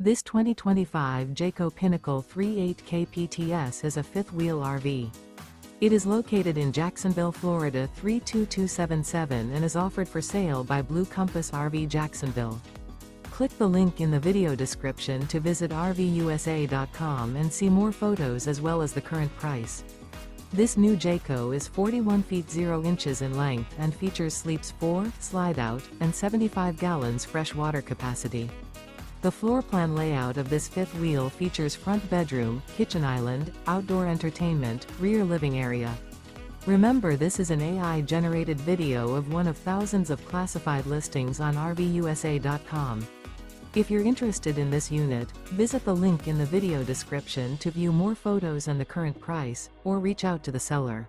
This 2025 Jayco Pinnacle 38 kpts is a fifth-wheel RV. It is located in Jacksonville, Florida 32277 and is offered for sale by Blue Compass RV Jacksonville. Click the link in the video description to visit RVUSA.com and see more photos as well as the current price. This new Jayco is 41 feet 0 inches in length and features sleeps 4, slide-out, and 75 gallons fresh water capacity. The floor plan layout of this fifth wheel features front bedroom, kitchen island, outdoor entertainment, rear living area. Remember, this is an AI-generated video of one of thousands of classified listings on RVUSA.com. If you're interested in this unit, visit the link in the video description to view more photos and the current price, or reach out to the seller.